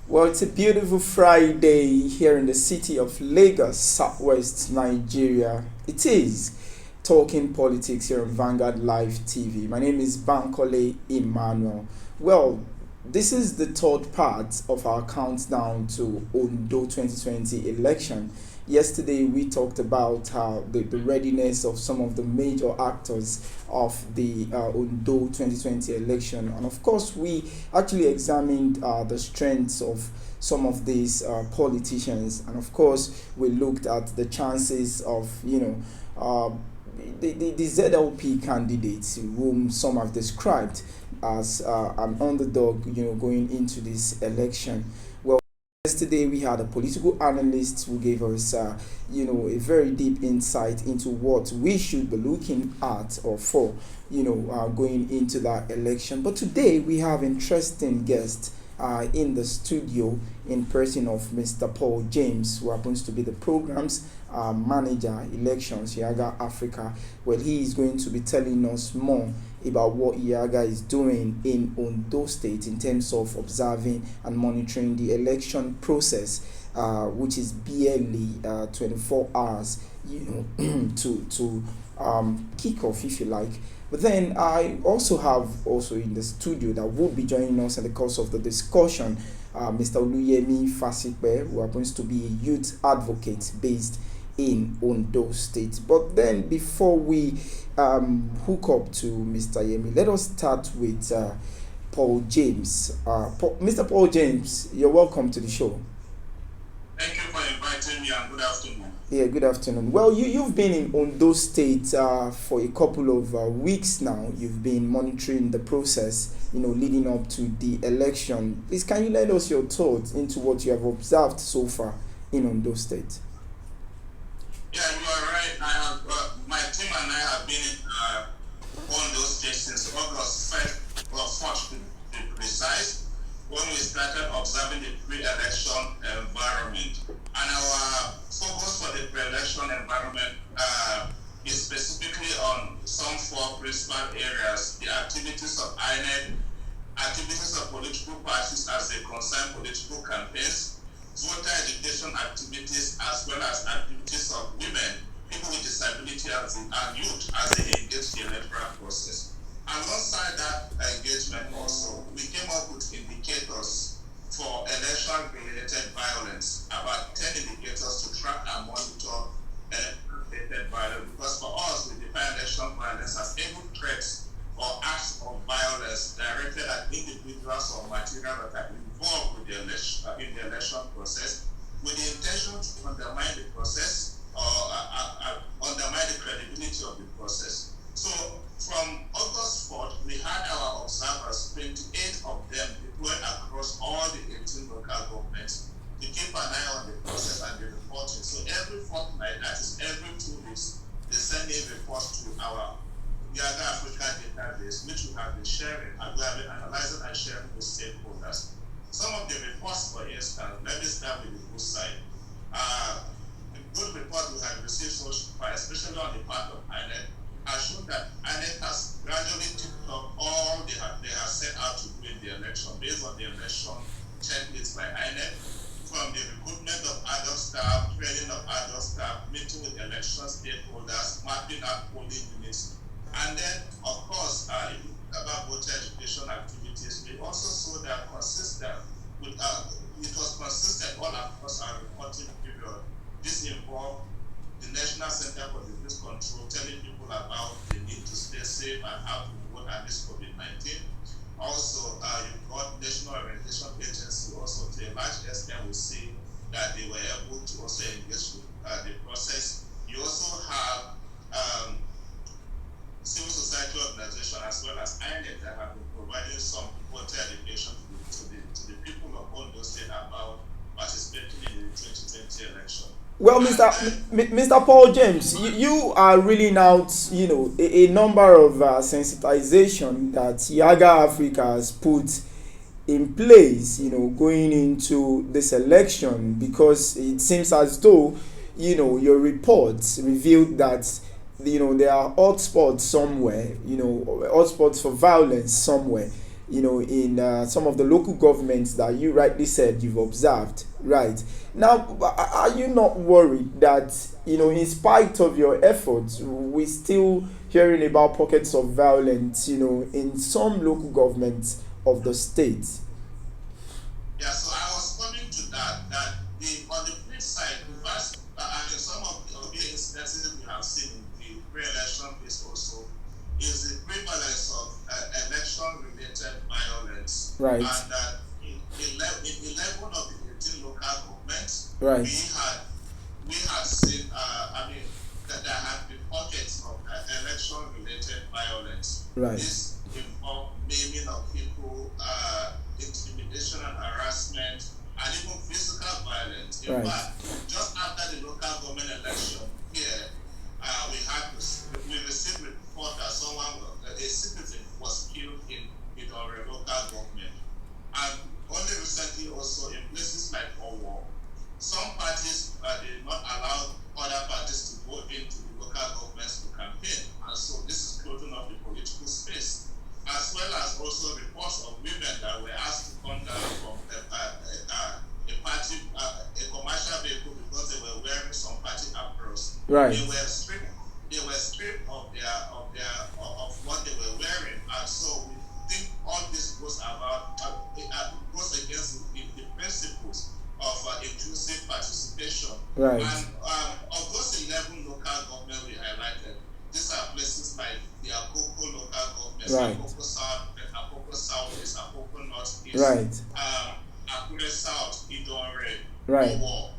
Well, it's a beautiful Friday here in the city of Lagos, Southwest Nigeria. It is Talking Politics here on Vanguard Live TV. My name is Bankole Emmanuel. Well, this is the third part of our countdown to ONDO 2020 election. Yesterday, we talked about the readiness of some of the major actors of the ONDO 2020 election. And of course, we actually examined the strengths of some of these politicians. And of course, we looked at the chances of, the ZLP candidates, whom some have described as an underdog, going into this election. Well, yesterday we had a political analyst who gave us, a very deep insight into what we should be looking at or for, going into that election. But today we have interesting guests in the studio in person of Mr. Paul James, who happens to be the program's manager, elections, Yaga Africa. Well, he is going to be telling us more about what Yaga is doing in Ondo State in terms of observing and monitoring the election process, which is barely 24 hours, to kick off, if you like. But then I also have in the studio that will be joining us in the course of the discussion, Mr. Oluyemi Fasikpe, who happens to be a youth advocate based in Ondo State. But then before we hook up to Mr. Yemi, let us start with Paul James. Mr. Paul James, you're welcome to the show. Thank you for inviting me and good afternoon. Yeah, good afternoon. Well, you've been in Ondo State for a couple of weeks now. You've been monitoring the process, leading up to the election. Please, can you let us your thoughts into what you have observed so far in Ondo State? Yeah, you are right. I have my team and I have been in Ondo State since August 1st or 4th to be precise, when we started observing the pre-election environment. And our focus for the pre-election environment is specifically on some four principal areas: the activities of INEC, activities of political parties as they concern political campaigns, voter education activities, as well as activities of women, people with disability, and youth as they engage the electoral process. Alongside that engagement also, we came up with indicators for election-related violence, about 10 indicators to track and monitor election-related violence, because for us, we define election violence as any threats or acts of violence directed at individuals or material that are involved with the election, in the election process, with the intention to undermine the process or undermine the credibility of the process. So from August 4th, we had our observers, 28 of them deployed across all the 18 local governments to keep an eye on the process and the reporting. So every fortnight, that is every 2 weeks, they send a report to our Yaga Africa database, which we have been sharing and we have been analyzing and sharing with stakeholders. Some of the reports, for instance, let me start with the good side. The good report we have received so far, especially on the part of INEC, has shown that INEC has gradually tipped up all they have set out to do in the election based on the election checklists by INEC, from the recruitment of adult staff, training of adult staff, meeting with election stakeholders, mapping out polling units. And then, of course, if you think about voter education activities, we also saw that consistent with it was consistent all across our reporting period. This involved the National Center for Disease Control telling people about the need to stay safe and how to vote against COVID-19. Also, you've got National Orientation Agency also to a large extent we see that they were able to also engage with the process. You also have civil society organization as well as INEC that have been providing some voter education to the people of Ondo State about participating in the 2020 election. Well, Mr. Paul James, you are reeling out, a number of sensitization that Yaga Africa has put in place, going into this election, because it seems as though, your reports revealed that, there are hotspots somewhere, hotspots for violence somewhere. in some of the local governments that you rightly said you've observed, right? Now, are you not worried that, in spite of your efforts, we're still hearing about pockets of violence, in some local governments of the state? Yeah, so I was coming to that. That on the flip side, the first, some of the instances we have seen in the pre-election phase also is the prevalence of election-related violence, Right. and that in 11 of the 18 local governments, Right. we had seen, that there had been pockets of election-related violence. Right. This involved maiming of people, intimidation and harassment, and even physical violence. In Right. fact, just after the local government election here, we received a report that a citizen was killed in our local government. And only recently also in places like Owo, some parties did not allow other parties to go into the local governments to campaign. And so this is closing up the political space, as well as also reports of women that were asked to come down from a commercial vehicle because they were wearing some party apparels. Right. They were stripped of what they were wearing, and so we think all this goes against the principles of inclusive participation. Right. And of those 11 local governments we highlighted, these are places like the Akoko local governments, Right. Akoko South, Akoko Southeast, Akoko Northeast, Right. Akure South, Idonre, Right. Owo.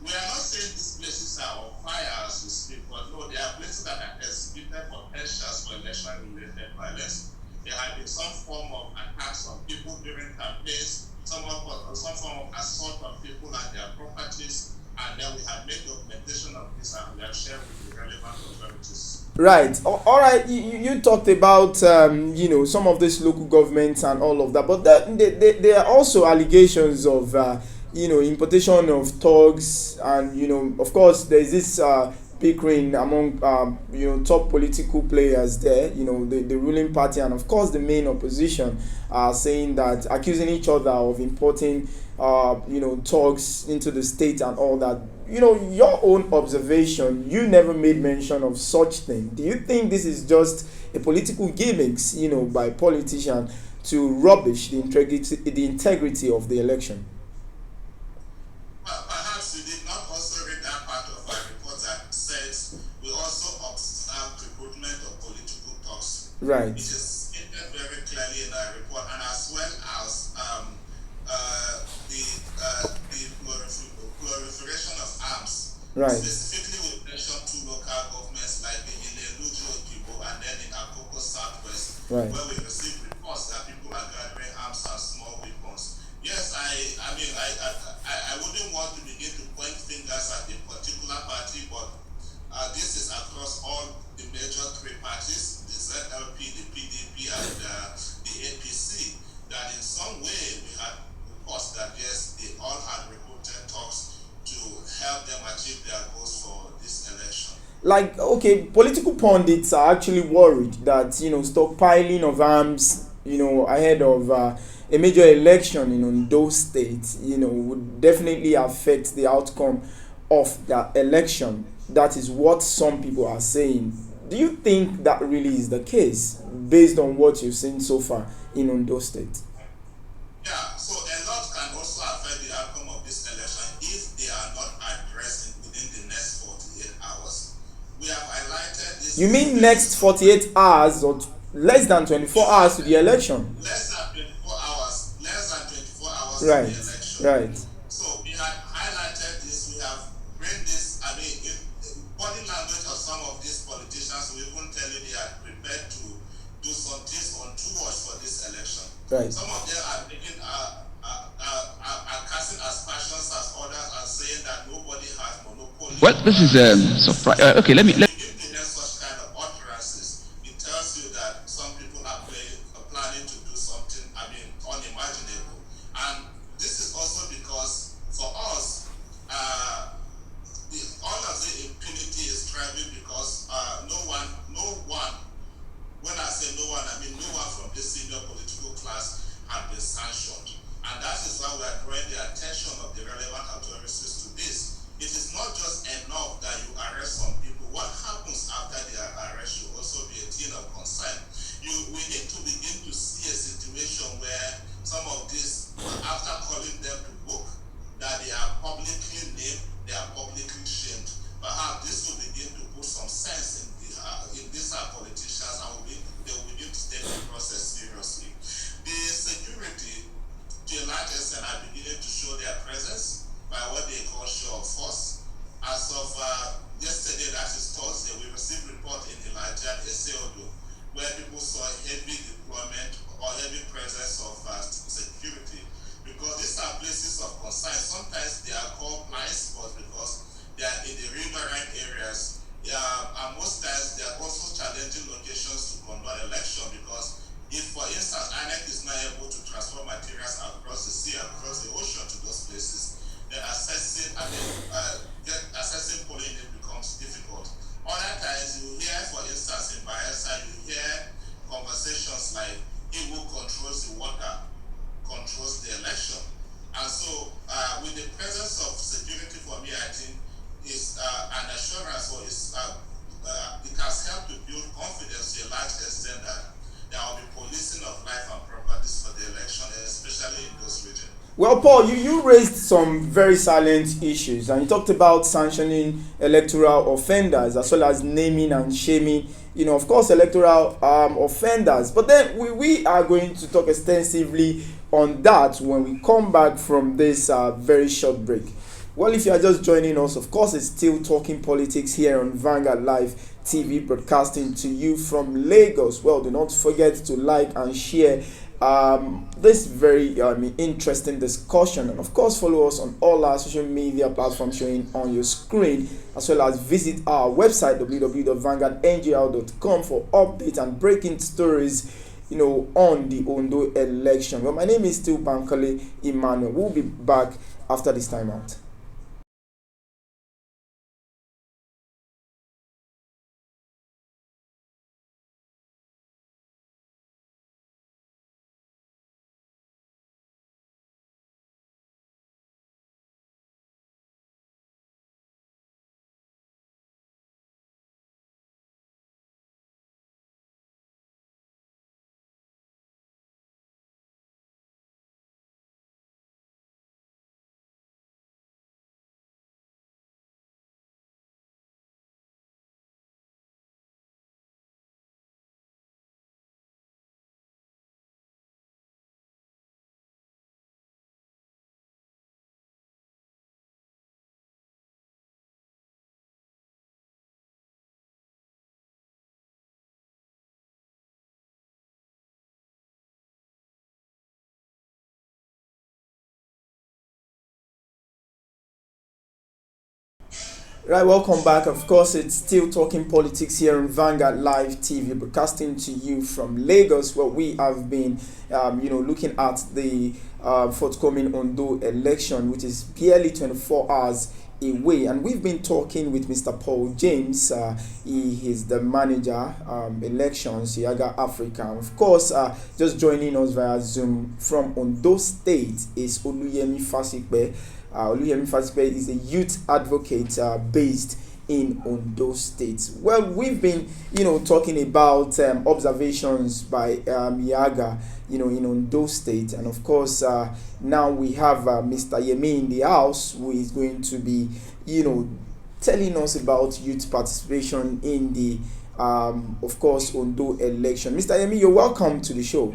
We are not saying these places are on fire as we speak, but no, they are places that are exhibited potentials for election-related violence. There have been some form of attacks on people during campaigns, some form of assault on people and their properties, and then we have made documentation of this and we have shared with the relevant authorities. Right. All right. You talked about some of these local governments and all of that, but there are also allegations of importation of thugs, and of course there's this bickering among top political players there, the ruling party and of course the main opposition are saying that, accusing each other of importing thugs into the state and all that. Your own observation, you never made mention of such thing. Do you think this is just a political gimmicks, by politicians to rubbish the integrity of the election? Perhaps you did not also read that part of our report that says we also observed recruitment of political thugs. Right. It is stated very clearly in our report, and as well as the proliferation of arms. Right. Specifically, we mentioned two local governments like in Ilelujo, Okibo, and then in Akoko Southwest, Right. where we received reports that people are gathering arms and small weapons. Yes, I wouldn't want to begin to point fingers at a particular party, but this is across all the major three parties, the ZLP, the PDP, and the APC, that in some way we had reports that yes, they all had recruited talks to help them achieve their goals for this election. Like, okay, political pundits are actually worried that stockpiling of arms ahead of a major election in Ondo State would definitely affect the outcome of that election. That is what some people are saying. Do you think that really is the case based on what you've seen so far in Ondo State? Yeah, so a lot can also affect the outcome of this election if they are not addressed within the next 48 hours. We have highlighted this. You mean next 48 hours or less than 24 hours to the election? Less than 24 hours. Right. To the election. Right. So we have highlighted this. We have bring this. Body language of some of these politicians will even tell you they are prepared to do some things untoward for this election. Right. Some of them are taking are casting aspersions as others are saying that nobody has monopoly. Well, this is surprise. Okay, let me. If they get such kind of utterances, it tells you that some people are planning to do something, unimaginable. And this is also because for us, all of the impunity is thriving because no one, when I say no one, I mean no one from the senior political If, for instance, INEC is not able to transport materials across the sea, across the ocean to those places, then assessing polling it becomes difficult. Other times, you hear, for instance, in Bayelsa, you hear conversations like, he who controls the water controls the election. And so, with the presence of security for me, I think is an assurance, or it has helped to build confidence to a large extent that there will be policing of life and properties for the election, especially in those regions. Well, Paul, you raised some very salient issues, and you talked about sanctioning electoral offenders as well as naming and shaming, of course, electoral offenders. But then we are going to talk extensively on that when we come back from this very short break. Well, if you are just joining us, of course, it's still Talking Politics here on Vanguard Live TV, broadcasting to you from Lagos. Well, do not forget to like and share this very interesting discussion, and of course follow us on all our social media platforms showing on your screen, as well as visit our website www.vanguardngl.com for updates and breaking stories on the Ondo election. Well, my name is still Bankole Emmanuel. We'll be back after this time out. Right, welcome back. Of course, it's still Talking Politics here on Vanguard Live TV, broadcasting to you from Lagos, where we have been, looking at the forthcoming Ondo election, which is barely 24 hours away. And we've been talking with Mr. Paul James. He is the manager, elections, Yaga Africa. Of course, just joining us via Zoom from Ondo State is Oluyemi Fasikbe. Oluyemi Fasikbe is a youth advocate based in Ondo State. Well, we've been, talking about observations by Yaga, in Ondo State, and of course, now we have Mr. Yemi in the house, who is going to be, telling us about youth participation in the, of course, Ondo election. Mr. Yemi, you're welcome to the show.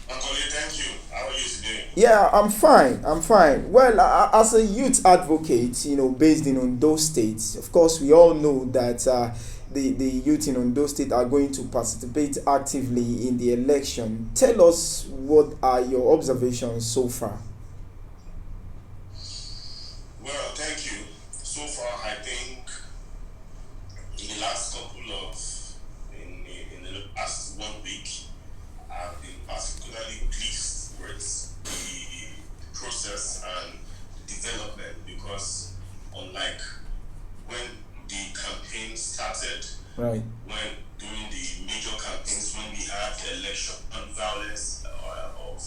Uncle, thank you. How are you today? Yeah, I'm fine. Well, as a youth advocate, based in Ondo State, of course, we all know that the youth in Ondo State are going to participate actively in the election. Tell us, what are your observations so far? Well, thank you. So far, I think in the last in the past 1 week, I've been particularly pleased with the process and development, because unlike when the campaign started, Right. when during the major campaigns, when we had election and violence of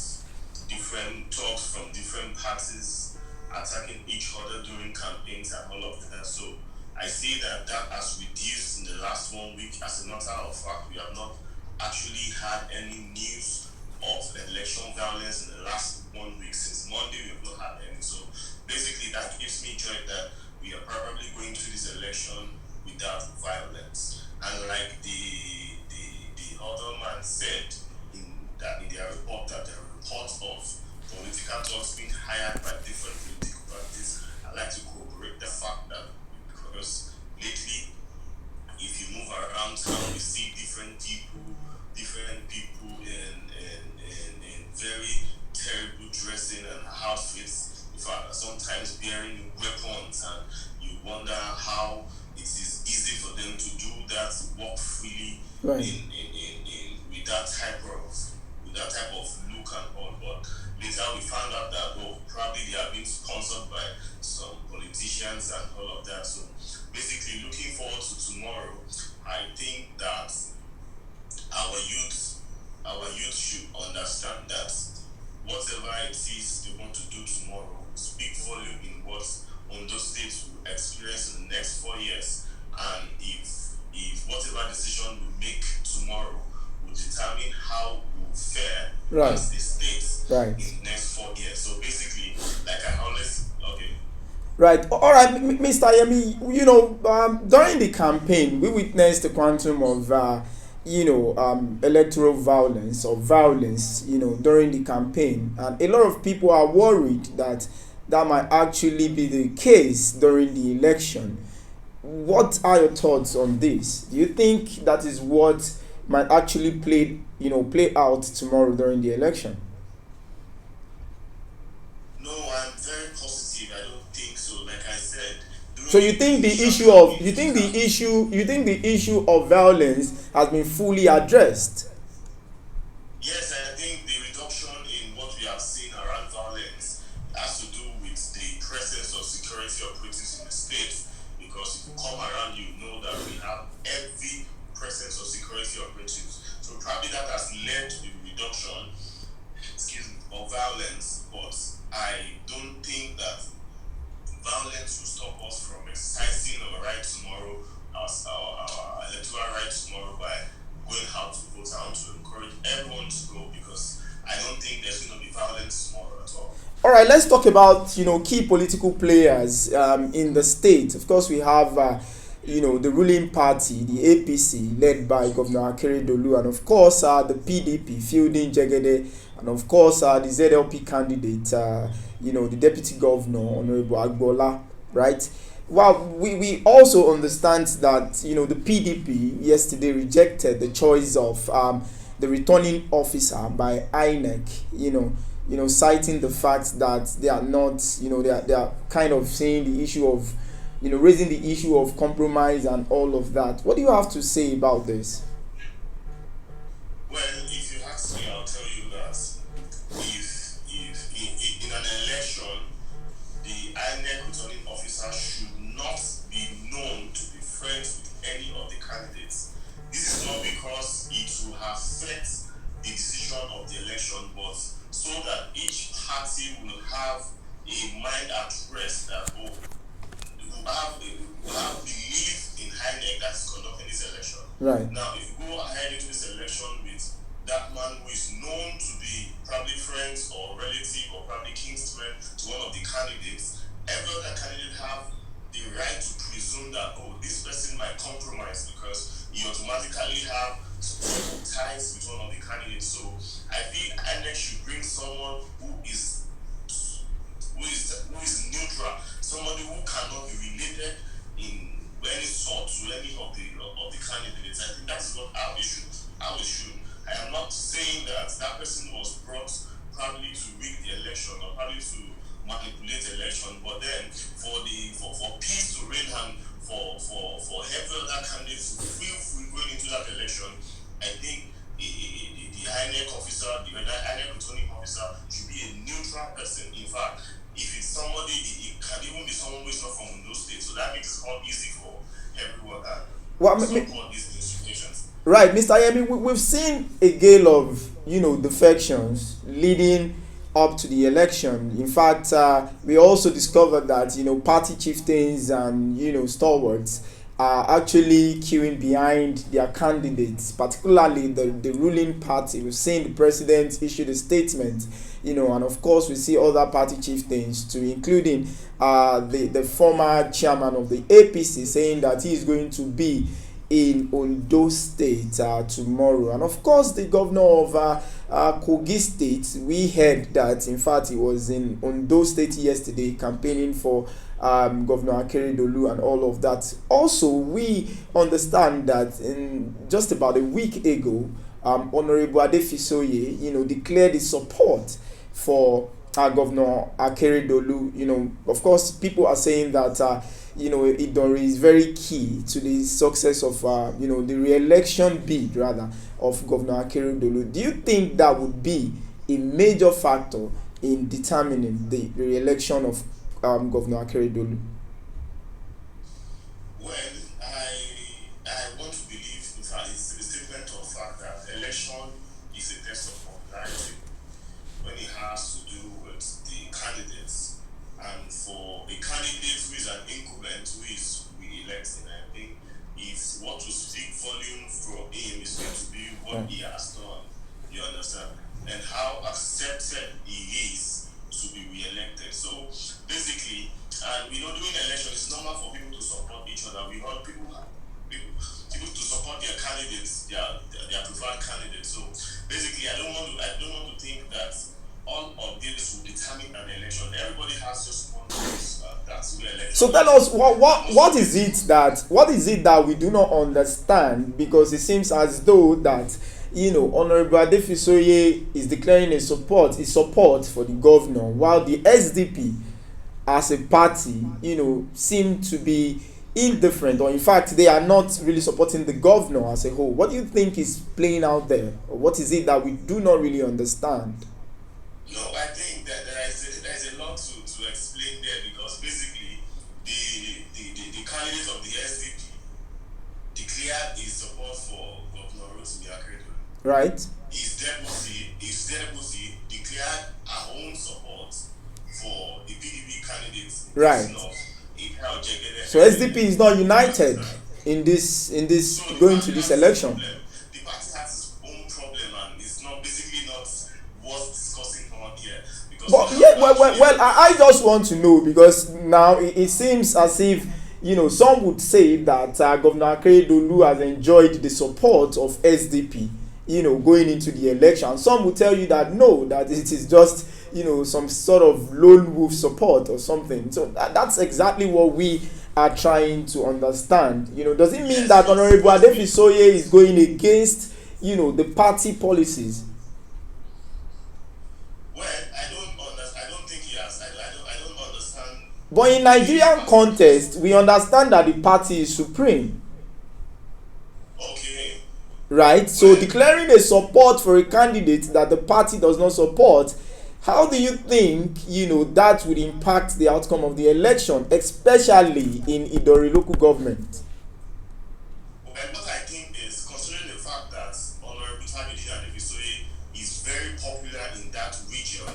different talks from different parties attacking each other during campaigns and all of that. So I see that has reduced in the last 1 week. As a matter of fact, we have not actually had any news of election violence in the last 1 week. Since Monday, we have not had any. So basically, that gives me joy that we are probably going through this election without violence. And like the other man said in their report, that there are reports of political talks being hired by different political parties. I like to corroborate the fact that, because lately, if you move around town, you see different people in very terrible dressing and outfits, in fact, sometimes bearing weapons, and you wonder how it is easy for them to do that, walk freely Right. with with that type of look and all. But later we found out that probably they are being sponsored by some politicians and all of that. So basically, looking forward to tomorrow, I think that our youth should understand that whatever it is they want to do tomorrow will speak volume in what Ondo State will experience in the next 4 years. And if whatever decision we make tomorrow will determine how we will fare as a state in the next 4 years. So basically, like I always Right. All right, Mr. Yemi, during the campaign, we witnessed the quantum of, electoral violence or violence, during the campaign. And a lot of people are worried that that might actually be the case during the election. What are your thoughts on this? Do you think that is what might actually play out tomorrow during the election? No, I'm very positive. I don't think so. Like I said. So you think the issue of violence has been fully addressed? Yes, I think the reduction in what we have seen around violence has to do with the presence of security operatives in the state. Because if you come around, you know that we have heavy presence of security operatives. So probably that has led to the reduction, of violence. But I don't think that violence will stop us from exercising our right tomorrow, our electoral right tomorrow, by going out to vote. I want to encourage everyone to go because I don't think there's going to be violence tomorrow at all. All right, let's talk about key political players in the state. Of course, we have the ruling party, the APC, led by Governor Akeredolu, and of course the PDP, fielding Jegede, and of course the ZLP candidate, the Deputy Governor, Honorable Agbola, right? Well, we also understand that the PDP yesterday rejected the choice of the returning officer by INEC, citing the fact that they are not, they are kind of saying the issue of, raising the issue of compromise and all of that. What do you have to say about this? Well, if you ask me, I'll tell you that if in an election, the INEC returning officer should not be known to be friends with any of the candidates. This is not because it will affect the decision of the election, but so that each party will have a mind at rest that will have belief in INEC that is conducting this election. Right. Now, if you go ahead into this election with that man who is known to be probably friends or relative or probably kinsman to one of the candidates, every other candidate have the right to presume that this person might compromise because you automatically have ties with one of the candidates. So I feel INEC should bring someone who is neutral, somebody who cannot be related in any sort to any of the candidates. I think that's what how it should. I am not saying that person was brought probably to rig the election or probably to manipulate the election, but then for peace to reign and for every other candidates to feel free going into that election, I think the INEC officer, the INEC returning officer should be a neutral person. In fact, if it's somebody, it can even be someone who is not from those states, so that makes it all easy for everyone that support these institutions. Right, Mr. Yemi, we've seen a gale of defections leading up to the election. In fact, we also discovered that party chieftains and stalwarts are actually queuing behind their candidates, particularly the ruling party. We've seen the president issue a statement, and of course we see other party chieftains too, including the former chairman of the APC saying that he is going to be in Ondo State tomorrow. And of course the governor of Kogi State, we heard that in fact he was in Ondo State yesterday campaigning for Governor Akeredolu and all of that. Also, we understand that in just about a week ago, Honorable Adefisoye, declared his support for Governor Akeredolu. Of course, people are saying that Idori is very key to the success of the re-election bid rather of Governor Akeredolu. Do you think that would be a major factor in determining the re-election of Governor Akeredolu? Well, I want to believe that it's a statement of fact that election is a test of popularity when it has to do with the candidates. And for a candidate who is an incumbent who is re-elected, I think if what to speak volume from him is going to be what he has done, you understand, and how accepted he is to be re-elected. So basically, and during election, it's normal for people to support each other. We want people to support their candidates, their preferred candidates. So basically, I don't want to think that all of this will determine an election. Everybody has just one choice. That's the election. So tell us what is it that we do not understand, because it seems as though that Honorable Adefisoye is declaring his support for the governor, while the SDP as a party seem to be indifferent, or in fact they are not really supporting the governor as a whole. What do you think is playing out there, or what is it that we do not really understand? No, I think that there is a lot to explain there, because basically the candidate of the SDP declared his support for Governor Rotimi Akeredolu. Right. His deputy declared her own support for the PDP candidate. Right. So SDP is not united in this going to this election. The party has its own problem, and it's not worth discussing on here. But yeah, I just want to know, because now it seems as if some would say that Governor Akeredolu has enjoyed the support of SDP going into the election. Some would tell you that no, that it is just some sort of lone wolf support or something. So that's exactly what we are trying to understand. Does it mean that Honorable Adefisoye is going against the party policies? Well, I don't think he has. I don't understand. But in Nigerian context, we understand that the party is supreme. Okay. Right? So declaring a support for a candidate that the party does not support, how do you think that would impact the outcome of the election, especially in Idori local government? Well, what I think is, considering the fact that Honorable Adefisoye is very popular in that region,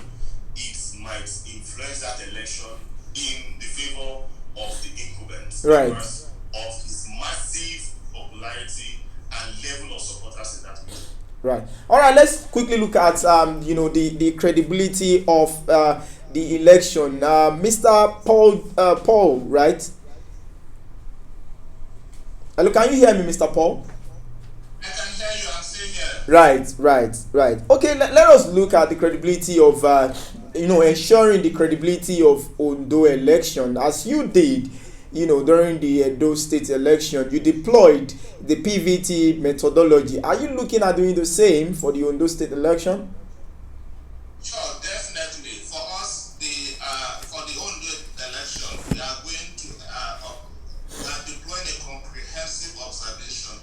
it might influence that election in the favor of the incumbent. Right. Because of his massive popularity and level of supporters in that region. Right. All right. Let's quickly look at the credibility of the election. Mr. Paul, right? Hello, can you hear me, Mr. Paul? I can hear you. I'm still here. Right. Okay. Let us look at the credibility of ensuring the credibility of Ondo election, as you did. During the Edo state election, you deployed the PVT methodology. Are you looking at doing the same for the Ondo state election? Sure, definitely. For us, for the Ondo election, we are going to deploy a comprehensive observation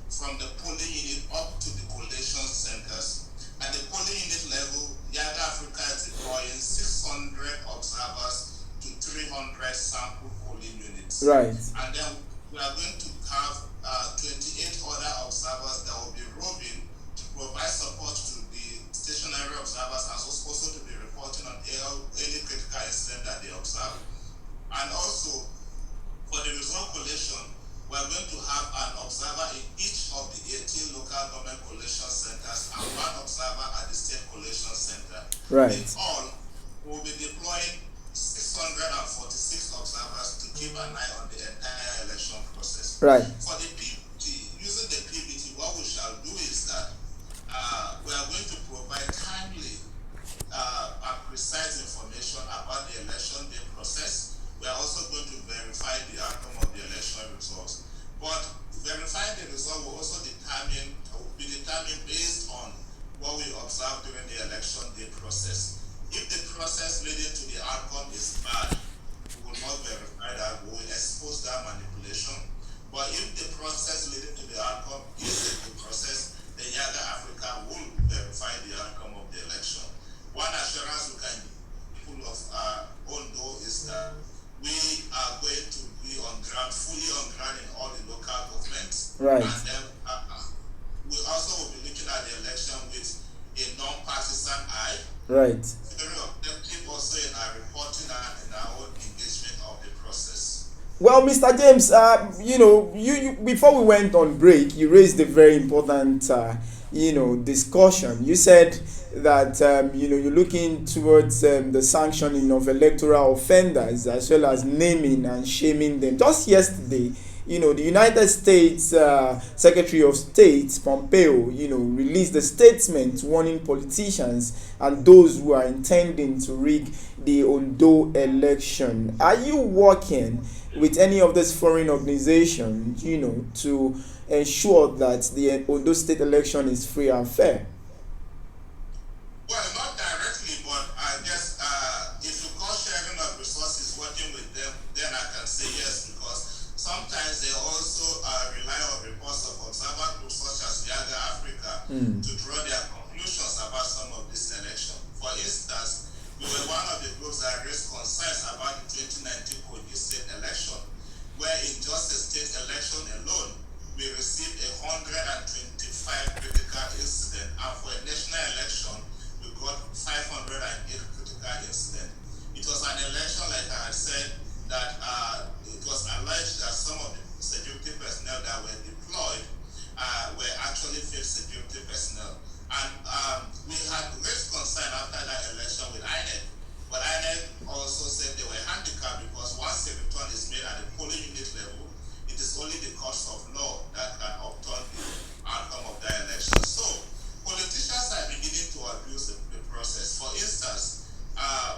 from the polling unit up to the collation centers. At the polling unit level, Yada Africa is deploying 600 observers to 300 sample polling units. Right. And then we are going to have 28 other observers that will be roving to provide support to the stationary observers, and also to be reporting on any critical incident that they observe. And also, for the result collation, we are going to have an observer in each of the 18 local government collation centers and one observer at the state collation center. Right. In all, we will be deploying 646 observers to keep an eye on the entire election process. Right. For the PVT, using the PVT, what we shall do is that we are going to provide timely and precise information about the election day process. We are also going to verify the outcome of the election results. But verifying the result will also be determined based on what we observe during the election day process. If the process leading to the outcome is bad, we will not verify that, we will expose that manipulation. But if the process leading to the outcome is a good process, then Yaga Africa will verify the outcome of the election. One assurance we can pull of ONDO is that we are going to be on ground, fully on ground in all the local governments. Right. And then we also will be looking at the election with a non-partisan eye. Right. Very objective also in our reporting and in our own engagement of the process. Well, Mr. James, you before we went on break, you raised a very important, discussion. You said that you're looking towards the sanctioning of electoral offenders as well as naming and shaming them. Just yesterday, the United States Secretary of State Pompeo, released a statement warning politicians and those who are intending to rig the ONDO election. Are you working with any of these foreign organizations, to ensure that the ONDO state election is free and fair? Well, not directly, but I guess if you call sharing of resources working with them, then I can say yes, because sometimes they also rely on reports of observer groups such as Yaga Africa to draw their conclusions about some of this election. For instance, we were one of the groups that raised concerns about the 2019 Kogi state election, where in just a state election alone, we received 125 critical incidents, and for a national election, we got 508 critical incidents. It was an election, like I had said, that it was alleged that some of the security personnel that were deployed were actually field security personnel. And we had raised concern after that election with INEC, but INEC also said they were handicapped because once a return is made at the polling unit level, it is only the courts of law that can upturn the outcome of that election. So politicians are beginning to abuse the process. For instance,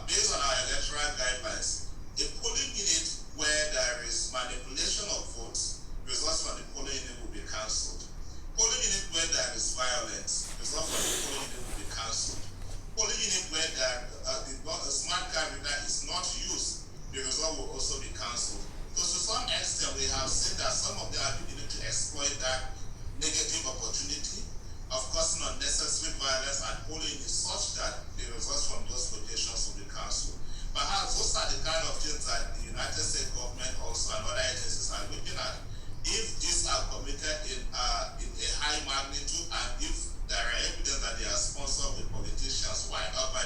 based on our electoral guidelines, a polling unit where there is manipulation of votes, results from the polling unit will be cancelled. Polling unit where there is violence, results from the polling unit will be cancelled. Polling unit where the smart card reader is not used, the result will also be cancelled. So to some extent, we have seen that some of them are beginning to exploit that negative opportunity of causing unnecessary violence and polling is such that the results from those locations will be cancelled. Perhaps those are the kind of things that the United States government also and other agencies are looking at. If these are committed in a high magnitude and if there are evidence that they are sponsored with politicians, why not by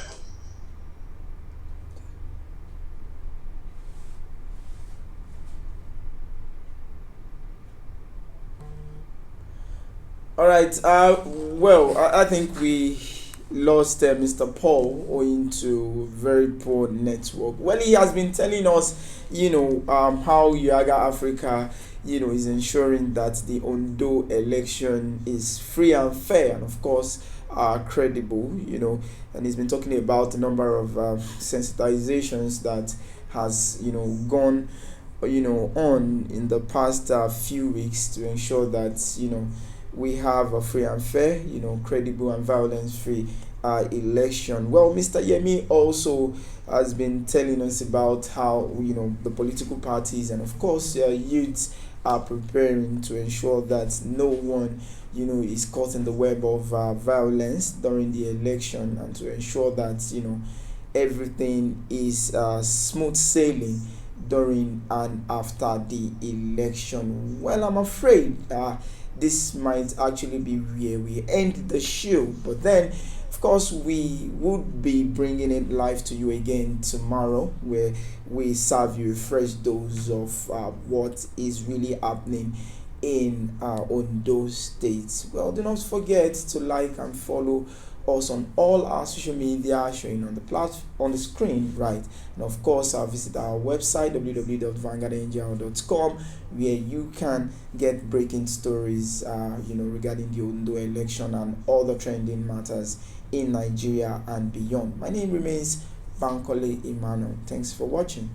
All right. I think we lost Mr. Paul owing to very poor network. Well, he has been telling us, how Yaga Africa, is ensuring that the ONDO election is free and fair, and of course, credible. And he's been talking about a number of sensitizations that has, gone, on in the past few weeks to ensure that, we have a free and fair, credible and violence-free election. Well, Mr. Yemi also has been telling us about how, the political parties and, of course, youths are preparing to ensure that no one, is caught in the web of violence during the election, and to ensure that, everything is smooth sailing during and after the election. Well, I'm afraid this might actually be where we end the show, but then of course we would be bringing it live to you again tomorrow, where we serve you a fresh dose of what is really happening in Ondo State. Well, do not forget to like and follow us on all our social media showing on the screen, right? And of course, visit our website www.vanguardangel.com, where you can get breaking stories regarding the Ondo election and other trending matters in Nigeria and beyond. My name remains Bankole Emmanuel. Thanks for watching.